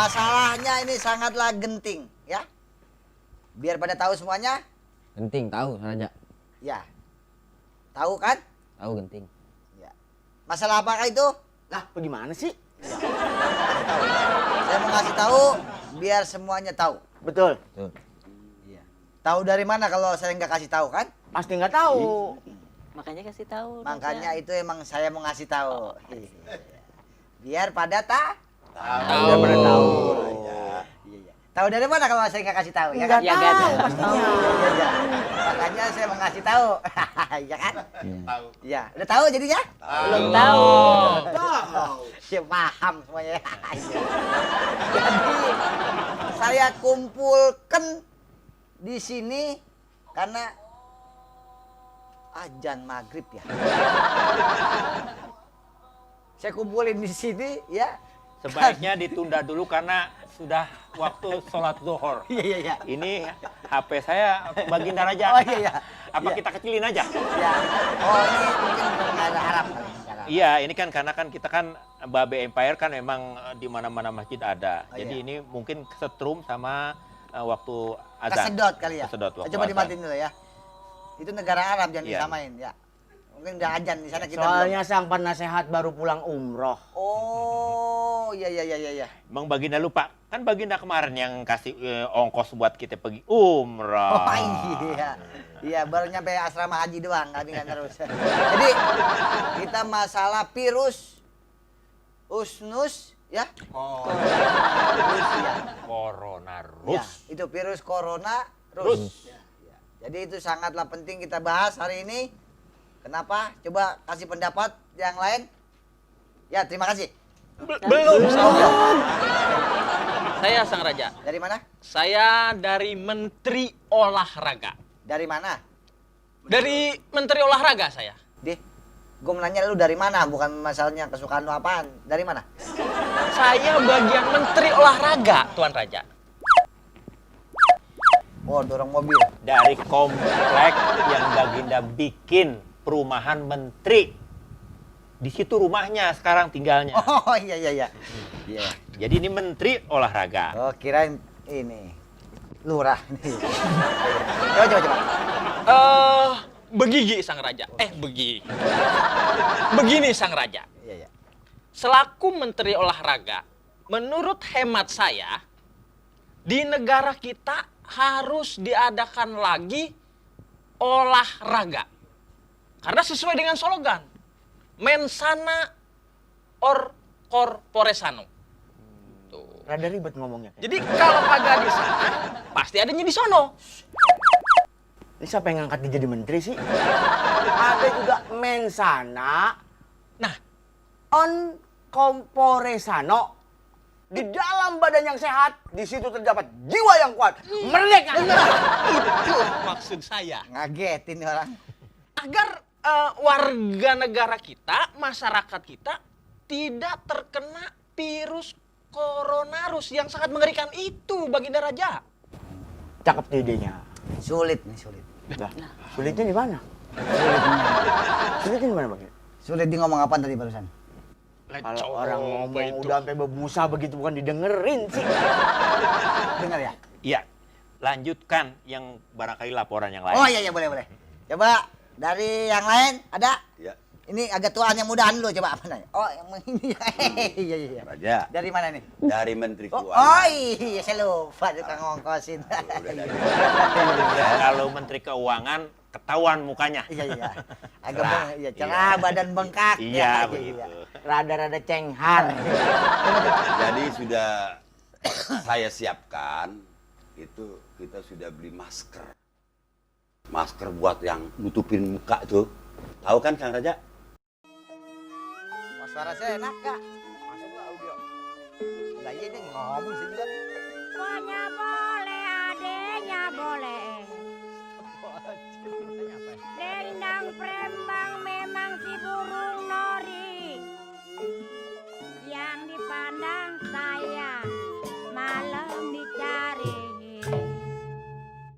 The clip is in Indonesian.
Masalahnya ini sangatlah genting, ya. Biar pada tahu semuanya. Genting tahu Raja. Ya. Tahu kan? Tahu genting. Ya. Masalah apakah itu? Lah, bagaimana sih? Saya mau ngasih tahu biar semuanya tahu. Betul. Tuh. Iya. Tahu dari mana kalau saya nggak kasih tahu kan? Pasti nggak tahu. Makanya kasih tahu. Makanya itu emang saya mau ngasih tahu. Biar pada tahu. Tahu. Pada tahu. Iya. Tahu dari mana kalau saya nggak kasih tahu? Ya Nggak kan? Ya, nggak tahu tahu. pastinya. Iya. Makanya saya mau ngasih tahu. Iya kan? Tahu. Iya. Udah tahu jadinya? Belum tahu. Ya paham semuanya. Iya. Jadi saya kumpulkan di sini karena azan maghrib ya. Saya kumpulin di sini ya. Sebaiknya ditunda dulu karena sudah waktu sholat zuhur. Iya. Ini HP saya Baginda Raja. Oh iya. Apa Iya. kita kecilin aja? Ya. Oh ini mungkin nggak ada Arab kali. Iya, ini kan karena kan kita kan Babe Empire kan memang di mana-mana masjid ada. Oh, Jadi iya. ini mungkin kesetrum sama waktu azan. Kesedot kali ya. Kesedot waktu Coba azan. dimatiin dulu ya. Itu negara Arab jangan Iya. disamain ya. Mungkin udah azan di sana kita Soalnya sang penasehat baru pulang umroh. belum. Oh, iya. Emang Baginda lupa? Kan Baginda kemarin yang kasih ongkos buat kita pergi umrah. Oh iya. Iya, baru nyampe asrama haji doang, kami nggak terus. Jadi kita masalah virus usnus ya. Virus ya. Corona Ya, Rus. itu virus corona Rus. Ya. Jadi itu sangatlah penting kita bahas hari ini. Kenapa? Coba kasih pendapat yang lain. Ya, terima kasih. Belum saya. Saya Sang Raja. Dari mana? Saya dari Menteri Olahraga. Dari mana? Dari Menteri Olahraga saya. Deh, gue menanya lu dari mana, bukan masalahnya kesukaan lu apaan. Dari mana? Saya bagian Menteri Olahraga, Tuan Raja. Oh, dorong mobil. Dari komplek yang Baginda bikin perumahan menteri. Di situ rumahnya sekarang tinggalnya. Oh, iya. Iya. Jadi ini menteri olahraga. Oh, kirain ini lurah nih. Coba. Begigi Sang Raja. Begini Sang Raja. Iya. Selaku Menteri Olahraga, menurut hemat saya, di negara kita harus diadakan lagi olahraga. Karena sesuai dengan slogan, mensana or corpore sano. Tuh. Rada ribet ngomongnya. Jadi kalau kagak di sana, pasti adanya di sono. Ini siapa yang ngangkat dia jadi menteri sih? Ada juga mensana Nah, on corpore sano. Di dalam badan yang sehat, di situ terdapat jiwa yang kuat. Merdeka. itu maksud saya. Ngagetin nih orang. Agar warga negara kita, masyarakat kita tidak terkena virus Coronarus yang sangat mengerikan itu, Baginda Raja. Cakep tuh idenya. Sulit. Lah, sulitnya di mana? Sulitnya di mana, Bang? Sulit di ngomong apa tadi barusan? Kalau orang ngomong udah sampai berbusa begitu bukan didengerin sih. Dengar ya? Iya. Lanjutkan yang barangkali laporan yang lain. Oh iya boleh. Coba dari yang lain ada? Ya, Ini agak tuaan yang mudahan dulu coba apa nanya? Oh yang ini. Iya. Raja. Dari mana nih? Dari Menteri Oh Keuangan. iya saya lupa tukang ngongkosin. Ya, kalau Menteri Keuangan ketahuan mukanya. Iya. Agak cerah, badan bengkak. Iya, begitu. Rada-rada cenghan. Jadi sudah saya siapkan itu kita sudah beli masker. Masker buat yang nutupin muka itu. Tahu kan Kang Raja? Mas suara saya enak kak. Masuk lah audio. Lah iya dia ngomong sih juga. Pokoknya apa?